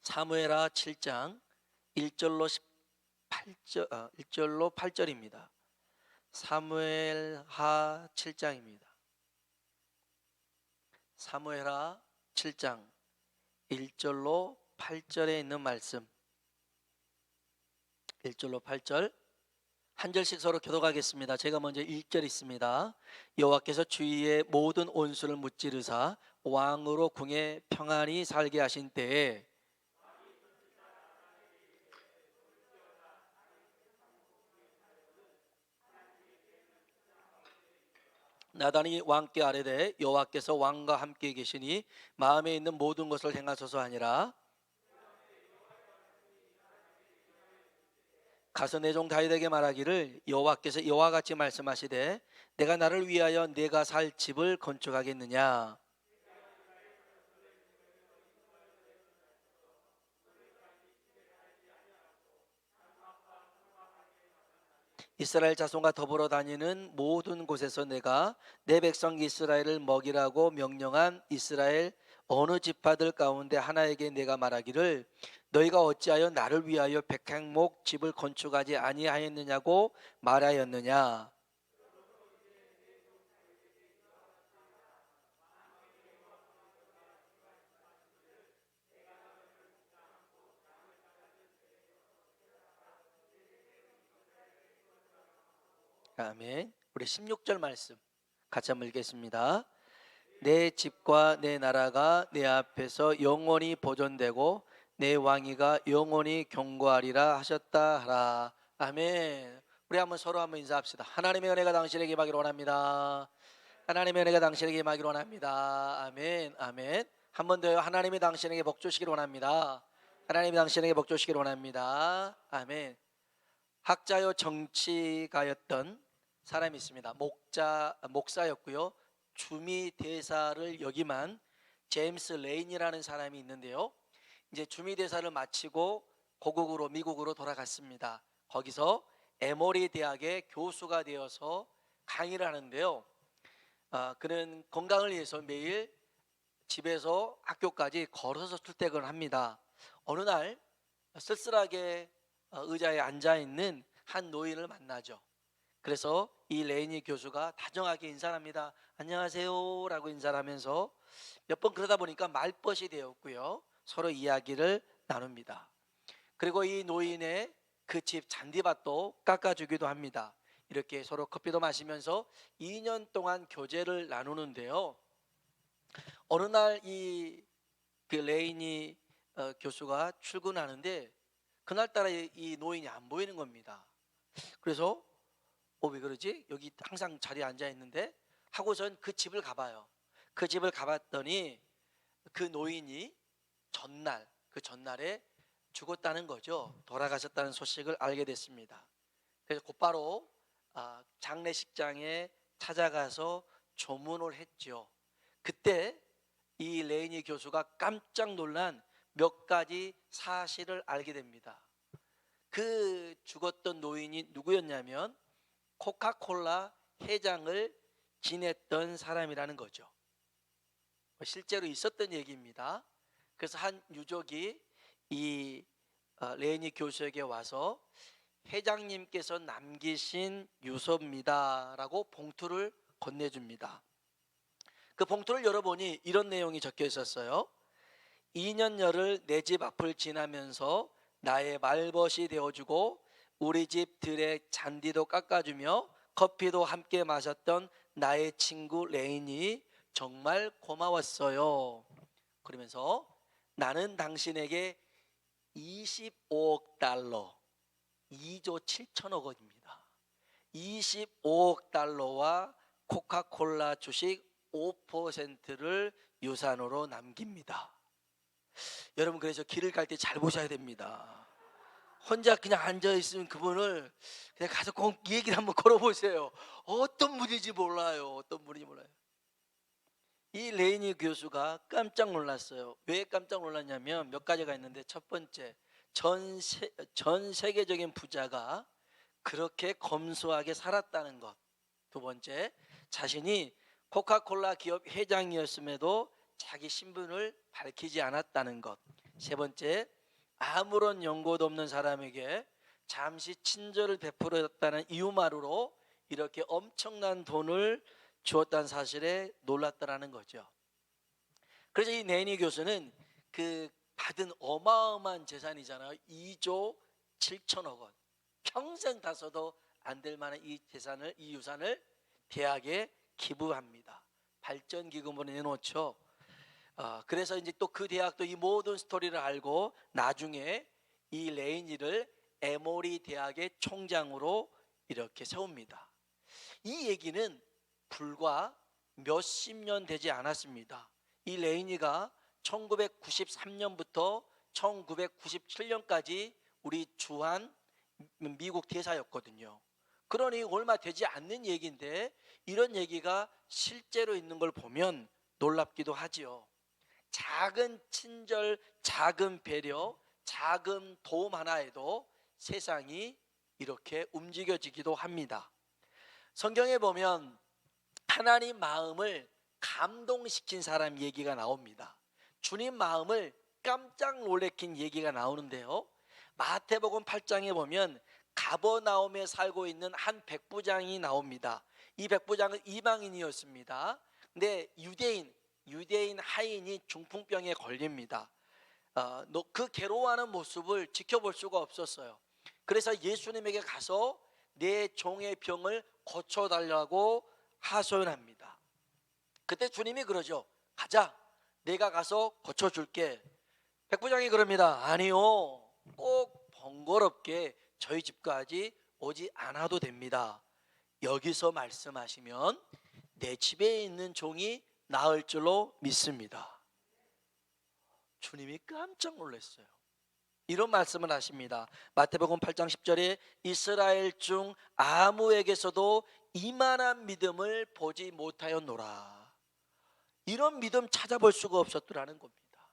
사무엘하 7장 1절로 8절입니다. 사무엘하 7장입니다. 사무엘하 7장 1절로 8절에 있는 말씀, 1절로 8절 한 절씩 서로 교독하겠습니다. 제가 먼저 1절 있습니다. 여호와께서 주위의 모든 온수를 무찌르사 왕으로 궁에 평안히 살게 하신 때에 나단이 왕께 아뢰되 여호와께서 왕과 함께 계시니 마음에 있는 모든 것을 행하소서 하니라. 가서 내 종 다윗에게 말하기를 여호와께서 이와 같이 말씀하시되 내가 나를 위하여 내가 살 집을 건축하겠느냐. 이스라엘 자손과 더불어 다니는 모든 곳에서 내가 내 백성 이스라엘을 먹이라고 명령한 이스라엘 어느 지파들 가운데 하나에게 내가 말하기를 너희가 어찌하여 나를 위하여 백향목 집을 건축하지 아니하였느냐고 말하였느냐. 아멘. 우리 16절 말씀 같이 한번 읽겠습니다. 내 집과 내 나라가 내 앞에서 영원히 보존되고 내 왕위가 영원히 경고하리라 하셨다 하라. 아멘. 우리 한번 서로 한번 인사합시다. 하나님의 은혜가 당신에게 임하기를 원합니다. 하나님의 은혜가 당신에게 임하기를 원합니다. 아멘. 아멘. 한 번 더요. 하나님이 당신에게 복 주시기를 원합니다. 하나님이 당신에게 복 주시기를 원합니다. 아멘. 학자요 정치가였던 사람이 있습니다. 목사였고요. 주미 대사를 역임한 제임스 레인이라는 사람이 있는데요. 이제 주미 대사를 마치고 고국으로 미국으로 돌아갔습니다. 거기서 에모리 대학의 교수가 되어서 강의를 하는데요. 그는 건강을 위해서 매일 집에서 학교까지 걸어서 출퇴근을 합니다. 어느 날 쓸쓸하게 의자에 앉아 있는 한 노인을 만나죠. 그래서 이 레이니 교수가 다정하게 인사를 합니다. 안녕하세요 라고 인사를 하면서 몇 번 그러다 보니까 말벗이 되었고요. 서로 이야기를 나눕니다. 그리고 이 노인의 그 집 잔디밭도 깎아주기도 합니다. 이렇게 서로 커피도 마시면서 2년 동안 교제를 나누는데요. 어느 날 이 그 레이니 교수가 출근하는데 그날따라 이 노인이 안 보이는 겁니다. 그래서 왜 그러지? 여기 항상 자리에 앉아 있는데 하고선 그 집을 가봐요. 그 집을 가봤더니 그 노인이 그 전날에 죽었다는 거죠. 돌아가셨다는 소식을 알게 됐습니다. 그래서 곧바로 장례식장에 찾아가서 조문을 했죠. 그때 이 레이니 교수가 깜짝 놀란 몇 가지 사실을 알게 됩니다. 그 죽었던 노인이 누구였냐면 코카콜라 회장을 지냈던 사람이라는 거죠. 실제로 있었던 얘기입니다. 그래서 한 유족이 이 레이니 교수에게 와서 회장님께서 남기신 유서입니다 라고 봉투를 건네줍니다. 그 봉투를 열어보니 이런 내용이 적혀 있었어요. 2년여를 내 집 앞을 지나면서 나의 말벗이 되어주고 우리 집 들의 잔디도 깎아주며 커피도 함께 마셨던 나의 친구 레인이 정말 고마웠어요. 그러면서 나는 당신에게 25억 달러, 2조 7천억 원입니다. 25억 달러와 코카콜라 주식 5%를 유산으로 남깁니다. 여러분, 그래서 길을 갈 때 잘 보셔야 됩니다. 혼자 그냥 앉아있으면 그분을 그냥 가서 꼭 얘기를 한번 걸어보세요. 어떤 분인지 몰라요. 이 레이니 교수가 깜짝 놀랐어요. 왜 깜짝 놀랐냐면 몇 가지가 있는데, 첫 번째, 전 세계적인 부자가 그렇게 검소하게 살았다는 것. 두 번째, 자신이 코카콜라 기업 회장이었음에도 자기 신분을 밝히지 않았다는 것. 세 번째, 아무런 연고도 없는 사람에게 잠시 친절을 베풀었다는 이유만으로 이렇게 엄청난 돈을 주었다는 사실에 놀랐다라는 거죠. 그래서 이 네니 교수는 그 받은 어마어마한 재산이잖아요. 2조 7천억 원. 평생 다 써도 안 될 만한 이 재산을, 이 유산을 대학에 기부합니다. 발전기금으로 내놓죠. 그래서 이제 또 그 대학도 이 모든 스토리를 알고 나중에 이 레이니를 에모리 대학의 총장으로 이렇게 세웁니다. 이 얘기는 불과 몇십 년 되지 않았습니다. 이 레이니가 1993년부터 1997년까지 우리 주한 미국 대사였거든요. 그러니 얼마 되지 않는 얘기인데 이런 얘기가 실제로 있는 걸 보면 놀랍기도 하지요. 작은 친절, 작은 배려, 작은 도움 하나에도 세상이 이렇게 움직여지기도 합니다. 성경에 보면 하나님 마음을 감동시킨 사람 얘기가 나옵니다. 주님 마음을 깜짝 놀래킨 얘기가 나오는데요. 마태복음 8장에 보면 가버나움에 살고 있는 한 백부장이 나옵니다. 이 백부장은 이방인이었습니다. 근데 유대인 하인이 중풍병에 걸립니다. 그 괴로워하는 모습을 지켜볼 수가 없었어요. 그래서 예수님에게 가서 내 종의 병을 고쳐달라고 하소연합니다. 그때 주님이 그러죠. 가자, 내가 가서 고쳐줄게. 백부장이 그럽니다. 아니요, 꼭 번거롭게 저희 집까지 오지 않아도 됩니다. 여기서 말씀하시면 내 집에 있는 종이 나을 줄로 믿습니다. 주님이 깜짝 놀랐어요. 이런 말씀을 하십니다. 마태복음 8장 10절에 이스라엘 중 아무에게서도 이만한 믿음을 보지 못하였노라. 이런 믿음 찾아볼 수가 없었더라는 겁니다.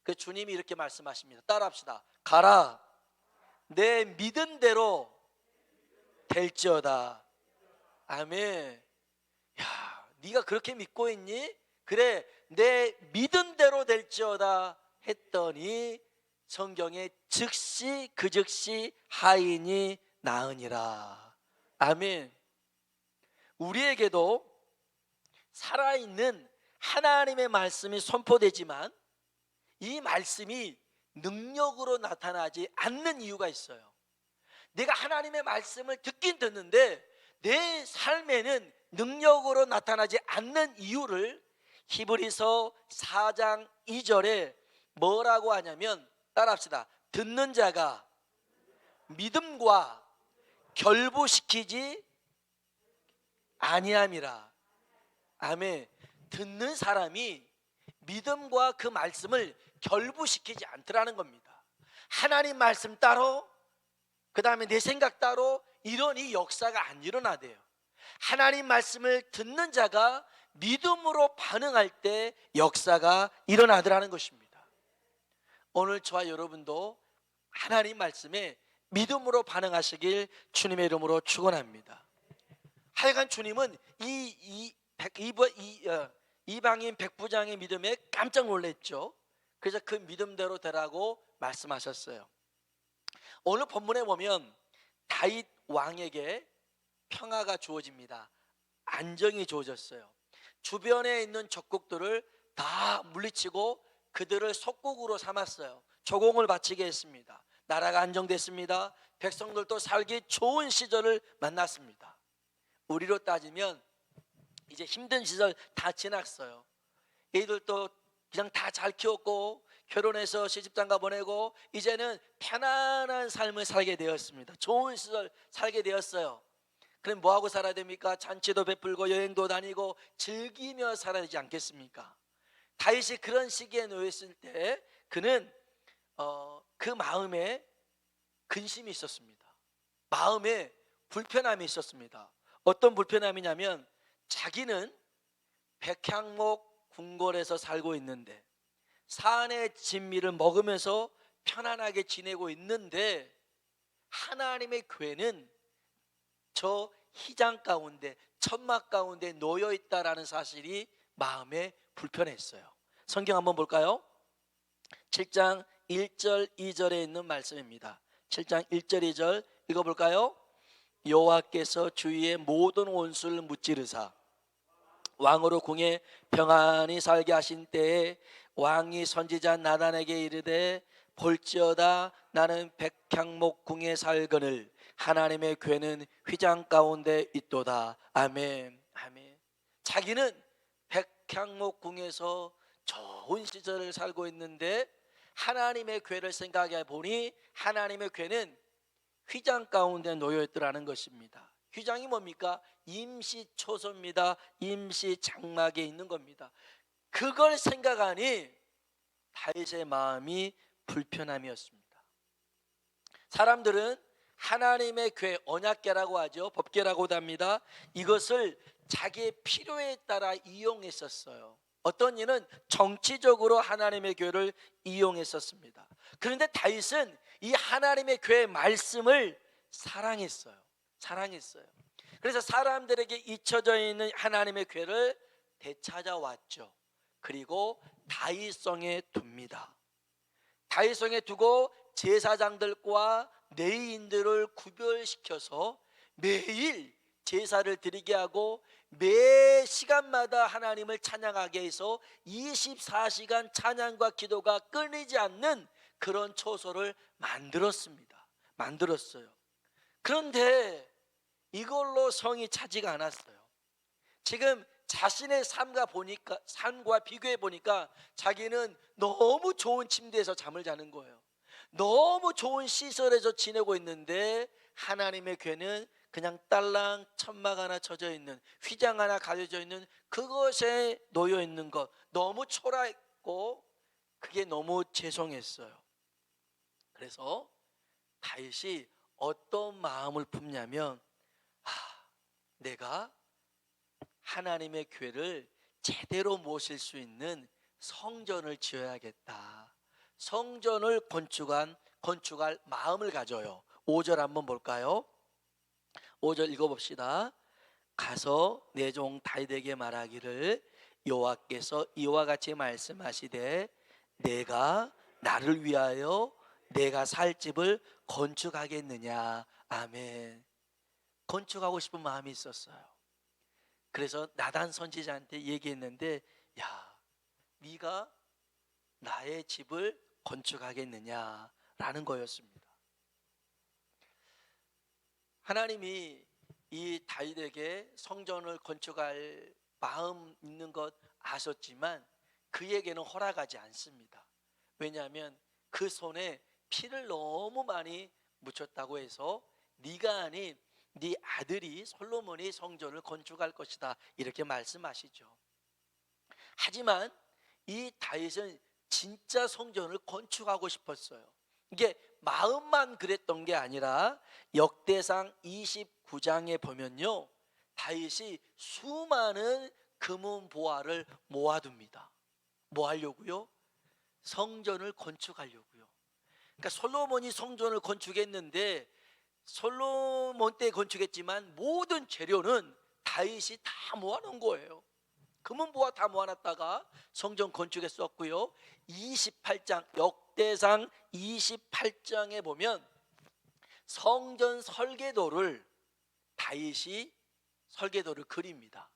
그 주님이 이렇게 말씀하십니다. 따라합시다. 가라, 내 믿은 대로 될지어다. 아멘. 야, 네가 그렇게 믿고 있니? 그래, 내 믿은 대로 될지어다 했더니 성경에 즉시 그 즉시 하인이 나으니라. 아멘. 우리에게도 살아있는 하나님의 말씀이 선포되지만 이 말씀이 능력으로 나타나지 않는 이유가 있어요. 내가 하나님의 말씀을 듣긴 듣는데 내 삶에는 능력으로 나타나지 않는 이유를 히브리서 4장 2절에 뭐라고 하냐면 따라합시다. 듣는 자가 믿음과 결부시키지 아니함이라. 아멘. 듣는 사람이 믿음과 그 말씀을 결부시키지 않더라는 겁니다. 하나님 말씀 따로, 그 다음에 내 생각 따로 이런 이 역사가 안 일어나대요. 하나님 말씀을 듣는 자가 믿음으로 반응할 때 역사가 일어나더라는 것입니다. 오늘 저와 여러분도 하나님 말씀에 믿음으로 반응하시길 주님의 이름으로 축원합니다. 하여간 주님은 이방인 백부장의 믿음에 깜짝 놀랐죠. 그래서 그 믿음대로 되라고 말씀하셨어요. 오늘 본문에 보면 다윗 왕에게 평화가 주어집니다. 안정이 주어졌어요. 주변에 있는 적국들을 다 물리치고 그들을 속국으로 삼았어요. 조공을 바치게 했습니다. 나라가 안정됐습니다. 백성들도 살기 좋은 시절을 만났습니다. 우리로 따지면 이제 힘든 시절 다 지났어요. 애들도 그냥 다 잘 키웠고 결혼해서 시집장가 보내고 이제는 편안한 삶을 살게 되었습니다. 좋은 시절 살게 되었어요. 그럼 뭐하고 살아야 됩니까? 잔치도 베풀고 여행도 다니고 즐기며 살아야 되지 않겠습니까? 다윗이 그런 시기에 놓였을 때 그는 그 마음에 근심이 있었습니다. 마음에 불편함이 있었습니다. 어떤 불편함이냐면 자기는 백향목 궁궐에서 살고 있는데 산의 진미를 먹으면서 편안하게 지내고 있는데 하나님의 교회는 저 희장 가운데 천막 가운데 놓여 있다라는 사실이 마음에 불편했어요. 성경 한번 볼까요? 7장 1절 2절에 있는 말씀입니다. 7장 1절 2절 읽어볼까요? 여호와께서 주위의 모든 원수를 무찌르사 왕으로 궁에 평안히 살게 하신 때에 왕이 선지자 나단에게 이르되 볼지어다 나는 백향목 궁에 살거늘 하나님의 궤는 휘장 가운데 있도다. 아멘. 아멘. 자기는 백향목 궁에서 좋은 시절을 살고 있는데 하나님의 궤를 생각해 보니 하나님의 궤는 휘장 가운데 놓여 있더라는 것입니다. 휘장이 뭡니까? 임시초소입니다. 임시장막에 있는 겁니다. 그걸 생각하니 다윗의 마음이 불편함이었습니다. 사람들은 하나님의 궤, 언약궤라고 하죠. 법궤라고도 합니다. 이것을 자기의 필요에 따라 이용했었어요. 어떤 이는 정치적으로 하나님의 궤를 이용했었습니다. 그런데 다윗은 이 하나님의 궤의 말씀을 사랑했어요. 그래서 사람들에게 잊혀져 있는 하나님의 궤를 되찾아왔죠. 그리고 다윗성에 둡니다. 다윗성에 두고 제사장들과 레위인들을 구별시켜서 매일 제사를 드리게 하고 매 시간마다 하나님을 찬양하게 해서 24시간 찬양과 기도가 끊이지 않는 그런 초소를 만들었어요. 그런데 이걸로 성이 차지가 않았어요. 지금 자신의 삶과 비교해 보니까 자기는 너무 좋은 침대에서 잠을 자는 거예요. 너무 좋은 시설에서 지내고 있는데 하나님의 궤는 그냥 딸랑 천막 하나 쳐져 있는, 휘장 하나 가려져 있는 그것에 놓여 있는 것, 너무 초라했고 그게 너무 죄송했어요. 그래서 다윗이 어떤 마음을 품냐면, 내가 하나님의 궤를 제대로 모실 수 있는 성전을 지어야겠다. 성전을 건축할 마음을 가져요. 5절 한번 볼까요? 5절 읽어봅시다. 가서 내 종 다윗에게 말하기를 여호와께서 이와 같이 말씀하시되 내가 나를 위하여 내가 살 집을 건축하겠느냐. 아멘. 건축하고 싶은 마음이 있었어요. 그래서 나단 선지자한테 얘기했는데, 야, 네가 나의 집을 건축하겠느냐라는 거였습니다. 하나님이 이 다윗에게 성전을 건축할 마음 있는 것 아셨지만 그에게는 허락하지 않습니다. 왜냐하면 그 손에 피를 너무 많이 묻혔다고 해서 네가 아닌 네 아들이 솔로몬이 성전을 건축할 것이다, 이렇게 말씀하시죠. 하지만 이 다윗은 진짜 성전을 건축하고 싶었어요. 이게 마음만 그랬던 게 아니라 역대상 29장에 보면요, 다윗이 수많은 금은 보화를 모아둡니다. 뭐 하려고요? 성전을 건축하려고요. 그러니까 솔로몬이 성전을 건축했는데 솔로몬 때 건축했지만 모든 재료는 다윗이 다 모아놓은 거예요. 금은 보화 다 모아놨다가 성전 건축했었고요. 28장 역대상 28장에 보면 성전 설계도를 다윗이 설계도를 그립니다.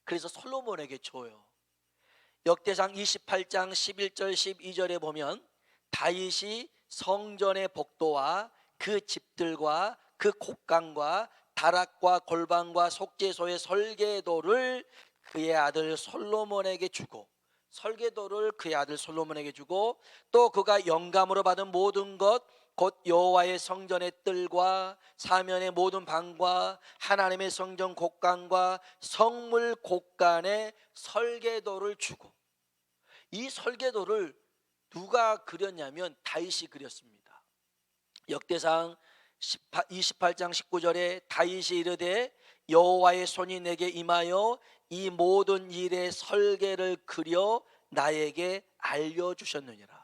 그래서 솔로몬에게 줘요. 역대상 28장 11절 12절에 보면 다윗이 성전의 복도와 그 집들과 그 곡간과 다락과 골방과 속죄소의 설계도를 그의 아들 솔로몬에게 주고, 설계도를 그의 아들 솔로몬에게 주고, 또 그가 영감으로 받은 모든 것 곧 여호와의 성전의 뜰과 사면의 모든 방과 하나님의 성전 곡간과 성물 곡간의 설계도를 주고, 이 설계도를 누가 그렸냐면 다윗이 그렸습니다. 역대상 28장 19절에 다윗이 이르되 여호와의 손이 내게 임하여 이 모든 일의 설계를 그려 나에게 알려주셨느니라.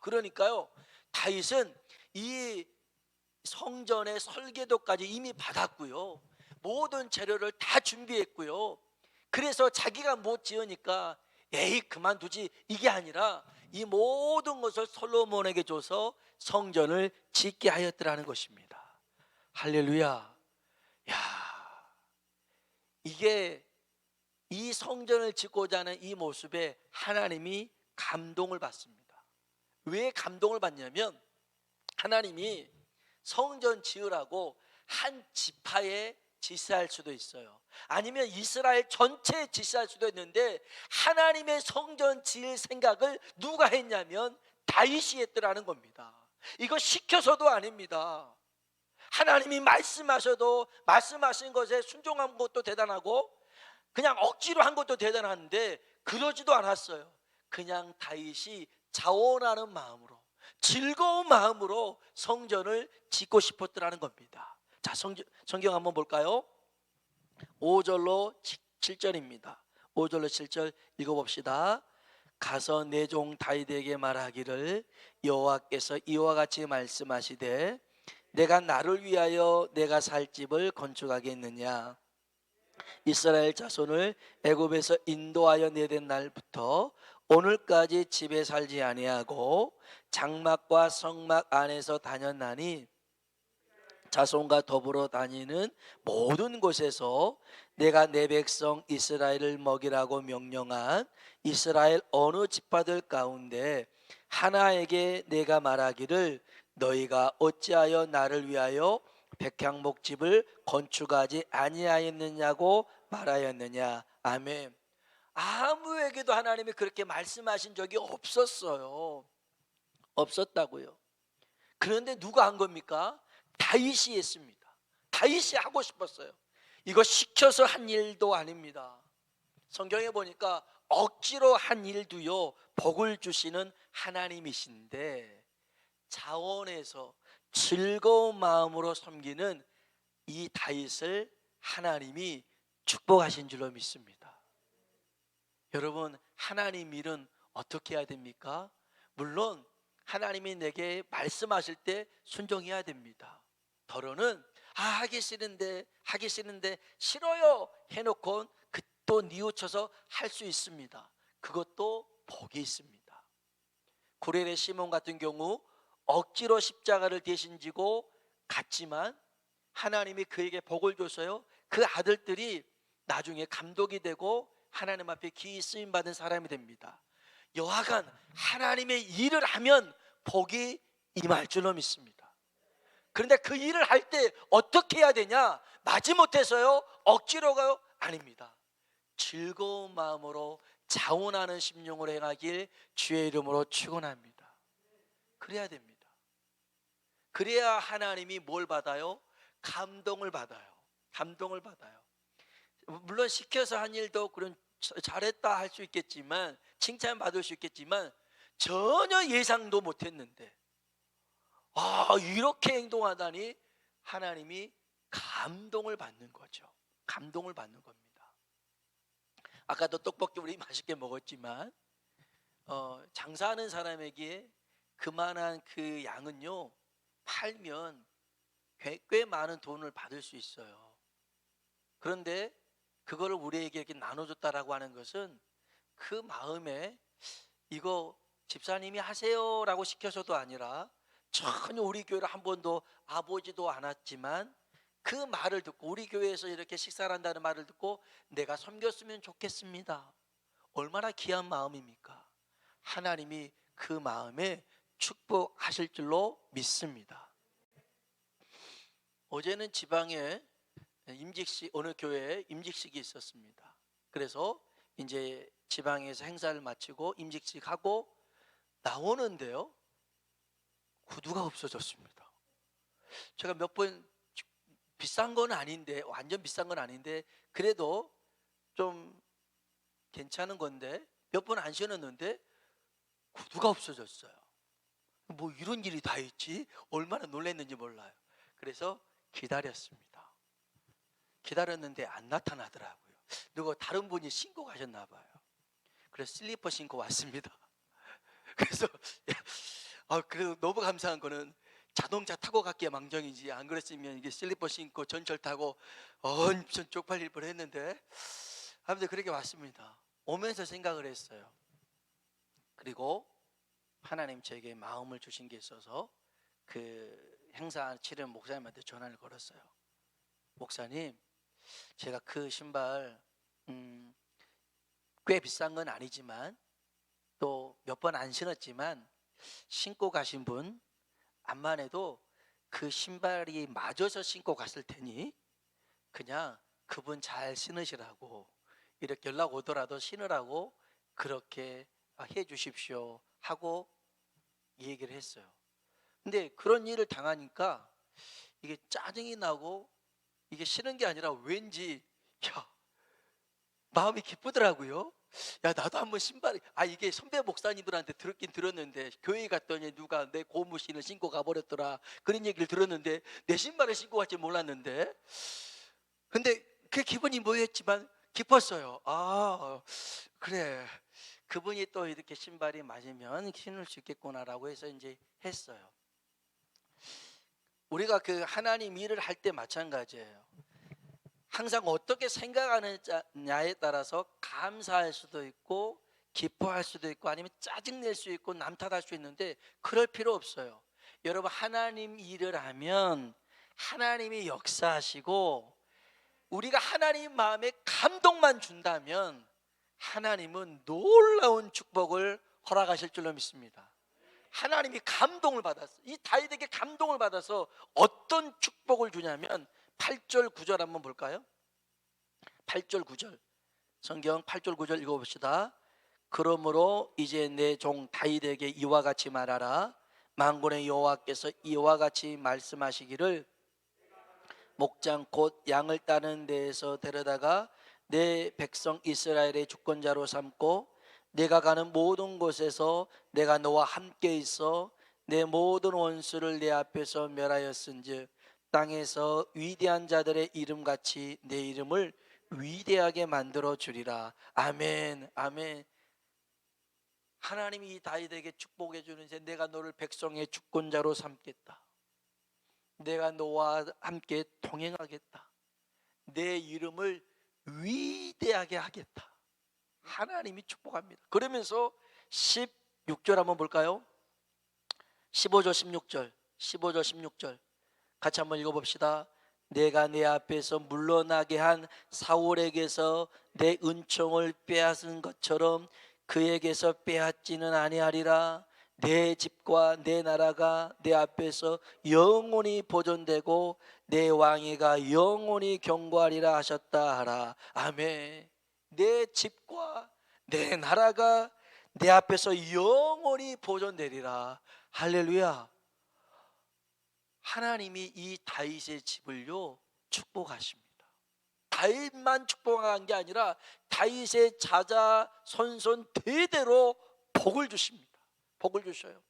그러니까요, 다윗은 이 성전의 설계도까지 이미 받았고요, 모든 재료를 다 준비했고요. 그래서 자기가 못 지으니까 에이 그만두지, 이게 아니라 이 모든 것을 솔로몬에게 줘서 성전을 짓게 하였더라는 것입니다. 할렐루야. 야, 이게 이 성전을 짓고자 하는 이 모습에 하나님이 감동을 받습니다. 왜 감동을 받냐면 하나님이 성전 지으라고 한 지파에 지시할 수도 있어요. 아니면 이스라엘 전체에 지시할 수도 있는데 하나님의 성전 지을 생각을 누가 했냐면 다윗이 했더라는 겁니다. 이거 시켜서도 아닙니다. 하나님이 말씀하셔도 말씀하신 것에 순종한 것도 대단하고 그냥 억지로 한 것도 대단한데 그러지도 않았어요. 그냥 다윗이 자원하는 마음으로 즐거운 마음으로 성전을 짓고 싶었더라는 겁니다. 자, 성경 한번 볼까요? 5절로 7절입니다 5절로 7절 읽어봅시다. 가서 내 종 다윗에게 말하기를 여호와께서 이와 같이 말씀하시되 내가 나를 위하여 내가 살 집을 건축하겠느냐. 이스라엘 자손을 애굽에서 인도하여 내던 날부터 오늘까지 집에 살지 아니하고 장막과 성막 안에서 다녔나니 자손과 더불어 다니는 모든 곳에서 내가 내 백성 이스라엘을 먹이라고 명령한 이스라엘 어느 지파들 가운데 하나에게 내가 말하기를 너희가 어찌하여 나를 위하여 백향목집을 건축하지 아니하였느냐고 말하였느냐. 아멘. 아무에게도 하나님이 그렇게 말씀하신 적이 없었어요. 없었다고요. 그런데 누가 한 겁니까? 다윗이 했습니다. 다윗이 하고 싶었어요. 이거 시켜서 한 일도 아닙니다. 성경에 보니까 억지로 한 일도요 복을 주시는 하나님이신데 자원해서 즐거운 마음으로 섬기는 이 다윗을 하나님이 축복하신 줄로 믿습니다. 여러분, 하나님 일은 어떻게 해야 됩니까? 물론 하나님이 내게 말씀하실 때 순종해야 됩니다. 더러는 하기 싫은데 싫어요 해놓고 또 뉘우쳐서 할 수 있습니다. 그것도 복이 있습니다. 구레네 시몬 같은 경우 억지로 십자가를 대신 지고 갔지만 하나님이 그에게 복을 줘서요 그 아들들이 나중에 감독이 되고 하나님 앞에 귀히 쓰임 받은 사람이 됩니다. 여하간 하나님의 일을 하면 복이 임할 줄로 믿습니다. 그런데 그 일을 할 때 어떻게 해야 되냐? 마지못해서요 억지로가요? 아닙니다. 즐거운 마음으로 자원하는 심령으로 행하길 주의 이름으로 축원합니다. 그래야 됩니다. 그래야 하나님이 뭘 받아요? 감동을 받아요. 감동을 받아요. 물론 시켜서 한 일도 그런 잘했다 할 수 있겠지만 칭찬 받을 수 있겠지만 전혀 예상도 못했는데 이렇게 행동하다니 하나님이 감동을 받는 거죠. 감동을 받는 겁니다. 아까도 떡볶이 우리 맛있게 먹었지만 장사하는 사람에게 그만한 그 양은요 팔면 꽤 많은 돈을 받을 수 있어요. 그런데 그거를 우리에게 이렇게 나눠줬다라고 하는 것은 그 마음에 이거 집사님이 하세요라고 시켜서도 아니라 전혀 우리 교회를 한 번도 아보지도 않았지만 그 말을 듣고 우리 교회에서 이렇게 식사를 한다는 말을 듣고 내가 섬겼으면 좋겠습니다. 얼마나 귀한 마음입니까? 하나님이 그 마음에 축복하실 줄로 믿습니다. 어제는 지방에 임직식 어느 교회에 임직식이 있었습니다. 그래서 이제 지방에서 행사를 마치고 임직식하고 나오는데요 구두가 없어졌습니다. 제가 몇 번 비싼 건 아닌데 완전 비싼 건 아닌데 그래도 좀 괜찮은 건데 몇 번 안 신었는데 구두가 없어졌어요. 뭐 이런 일이 다 있지 얼마나 놀랐는지 몰라요. 그래서 기다렸습니다. 기다렸는데 안 나타나더라고요. 누가 다른 분이 신고 가셨나 봐요. 그래서 슬리퍼 신고 왔습니다. 그래서 그래도 너무 감사한 거는 자동차 타고 갔기에 망정이지 안 그랬으면 이게 슬리퍼 신고 전철 타고 엄청 쪽팔릴 뻔했는데 아무튼 그렇게 왔습니다. 오면서 생각을 했어요. 그리고 하나님 제게 마음을 주신 게 있어서 그 행사 치른 목사님한테 전화를 걸었어요. 목사님, 제가 그 신발 꽤 비싼 건 아니지만 또 몇 번 안 신었지만 신고 가신 분 암만 해도 그 신발이 맞아서 신고 갔을 테니 그냥 그분 잘 신으시라고, 이렇게 연락 오더라도 신으라고 그렇게 해 주십시오 하고 얘기를 했어요. 근데 그런 일을 당하니까 이게 짜증이 나고 이게 싫은 게 아니라 왠지 야 마음이 기쁘더라고요. 야 나도 한번 신발, 이게 선배 목사님들한테 들었긴 들었는데 교회 갔더니 누가 내 고무신을 신고 가버렸더라 그런 얘기를 들었는데 내 신발을 신고 갈지 몰랐는데, 근데 그 기분이 뭐였지만 기뻤어요. 그래, 그분이 또 이렇게 신발이 맞으면 신을 수 있겠구나라고 해서 이제 했어요. 우리가 그 하나님 일을 할 때 마찬가지예요. 항상 어떻게 생각하느냐에 따라서 감사할 수도 있고 기뻐할 수도 있고 아니면 짜증낼 수 있고 남 탓할 수 있는데 그럴 필요 없어요. 여러분, 하나님 일을 하면 하나님이 역사하시고 우리가 하나님 마음에 감동만 준다면 하나님은 놀라운 축복을 허락하실 줄로 믿습니다. 하나님이 감동을 받았어. 이 다윗에게 감동을 받아서 어떤 축복을 주냐면 8절 9절 한번 볼까요? 8절 9절 성경 8절 9절 읽어봅시다. 그러므로 이제 내 종 다윗에게 이와 같이 말하라. 만군의 여호와께서 이와 같이 말씀하시기를 목장 곧 양을 따는 데에서 데려다가 내 백성 이스라엘의 주권자로 삼고 내가 가는 모든 곳에서 내가 너와 함께 있어 내 모든 원수를 내 앞에서 멸하였은즉 땅에서 위대한 자들의 이름같이 내 이름을 위대하게 만들어 주리라. 아멘, 아멘. 하나님이 다윗에게 축복해 주는데 내가 너를 백성의 주권자로 삼겠다. 내가 너와 함께 동행하겠다. 내 이름을 위대하게 하겠다. 하나님이 축복합니다. 그러면서 16절 한번 볼까요? 15절 16절 15절 16절 같이 한번 읽어봅시다. 내가 내 앞에서 물러나게 한 사울에게서 내 은총을 빼앗은 것처럼 그에게서 빼앗지는 아니하리라. 내 집과 내 나라가 내 앞에서 영원히 보존되고 내 왕위가 영원히 경고하리라 하셨다 하라. 아멘. 내 집과 내 나라가 내 앞에서 영원히 보존되리라. 할렐루야. 하나님이 이 다윗의 집을요 축복하십니다. 다윗만 축복한 게 아니라 다윗의 자자 손손 대대로 복을 주십니다. 복을 주셔요.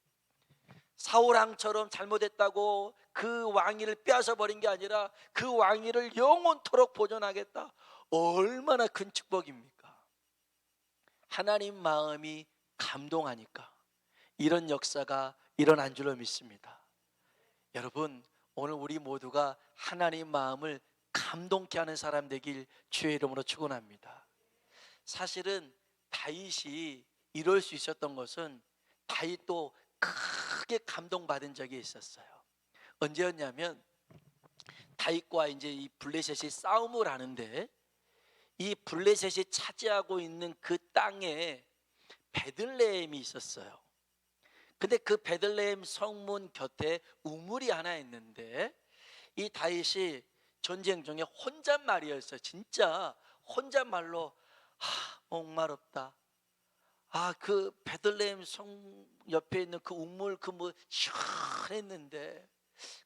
사울왕처럼 잘못했다고 그 왕위를 빼앗아 버린 게 아니라 그 왕위를 영원토록 보존하겠다. 얼마나 큰 축복입니까? 하나님 마음이 감동하니까 이런 역사가 일어난 줄로 믿습니다. 여러분, 오늘 우리 모두가 하나님 마음을 감동케 하는 사람 되길 주의 이름으로 축원합니다. 사실은 다윗이 이럴 수 있었던 것은 다윗도 크게 감동받은 적이 있었어요. 언제였냐면 다윗과 이제 이 블레셋이 싸움을 하는데 이 블레셋이 차지하고 있는 그 땅에 베들레헴이 있었어요. 근데 그 베들레헴 성문 곁에 우물이 하나 있는데 이 다윗이 전쟁 중에 혼잣말이었어요. 진짜 혼잣말로 목마르다. 그 베들레헴 성 옆에 있는 그 우물 그 뭐 시원했는데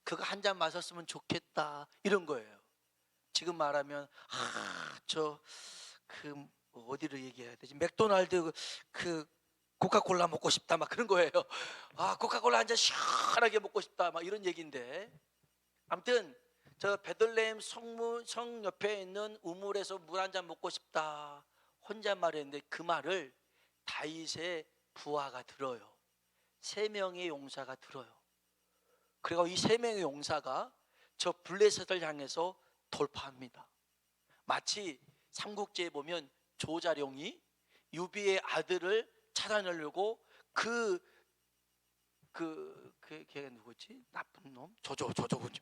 그거 한 잔 마셨으면 좋겠다 이런 거예요. 지금 말하면 저 그 어디를 얘기해야 되지? 맥도날드 그 코카콜라 먹고 싶다 막 그런 거예요. 코카콜라 한 잔 시원하게 먹고 싶다 막 이런 얘기인데, 아무튼 저 베들레헴 성 옆에 있는 우물에서 물 한 잔 먹고 싶다 혼잣말했는데 그 말을 다윗의 부하가 들어요. 3명의 용사가 들어요. 그리고 이 3명의 용사가 저 블레셋을 향해서 돌파합니다. 마치 삼국지에 보면 조자룡이 유비의 아들을 찾아내려고 그 걔가 누구지? 나쁜 놈? 조조군요.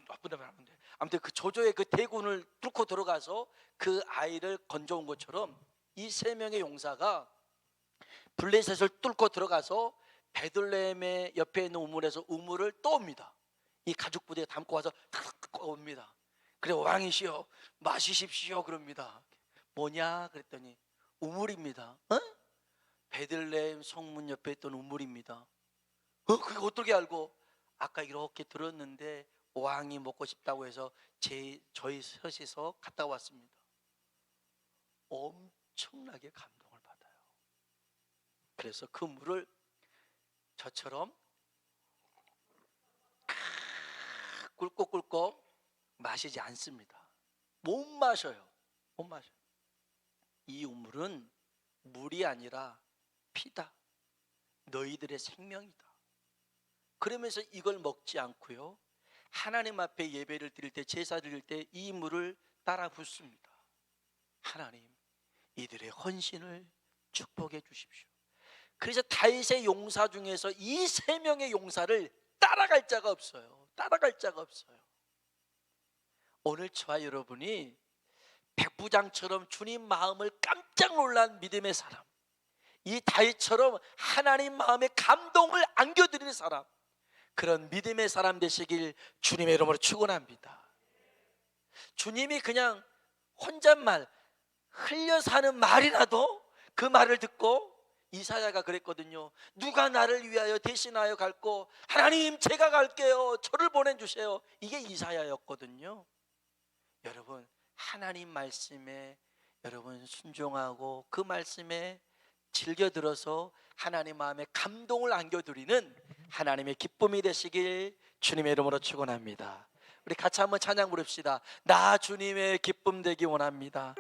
나쁜 놈이 아닌데. 아무튼 그 조조의 그 대군을 뚫고 들어가서 그 아이를 건져온 것처럼 이 세 명의 용사가 블레셋을 뚫고 들어가서 베들레헴의 옆에 있는 우물에서 우물을 떠옵니다. 이 가죽 부대에 담고 와서 탁 옵니다. 그래, 왕이시여 마시십시오 그럽니다. 뭐냐 그랬더니 우물입니다. 베들레헴 성문 옆에 있던 우물입니다. 그게 어떻게 알고? 아까 이렇게 들었는데 왕이 먹고 싶다고 해서 저희 셋이서 갔다 왔습니다. 엄청나게 감동을 받아요. 그래서 그 물을 저처럼 꿀꺽꿀꺽 마시지 않습니다. 못 마셔요. 못 마셔요. 이 우물은 물이 아니라 피다. 너희들의 생명이다. 그러면서 이걸 먹지 않고요, 하나님 앞에 예배를 드릴 때, 제사 드릴 때 이 물을 따라 붓습니다. 하나님, 이들의 헌신을 축복해 주십시오. 그래서 다윗의 용사 중에서 이 세 명의 용사를 따라갈 자가 없어요. 따라갈 자가 없어요. 오늘 저와 여러분이 백부장처럼 주님 마음을 깜짝 놀란 믿음의 사람, 이 다윗처럼 하나님 마음에 감동을 안겨드리는 사람, 그런 믿음의 사람 되시길 주님의 이름으로 축원합니다. 주님이 그냥 혼잣말 흘려서 하는 말이라도 그 말을 듣고, 이사야가 그랬거든요. 누가 나를 위하여 대신하여 갈고, 하나님 제가 갈게요, 저를 보내주세요. 이게 이사야였거든요. 여러분, 하나님 말씀에 여러분 순종하고 그 말씀에 즐겨 들어서 하나님 마음에 감동을 안겨드리는 하나님의 기쁨이 되시길 주님의 이름으로 축원합니다. 우리 같이 한번 찬양 부릅시다. 나 주님의 기쁨 되기 원합니다.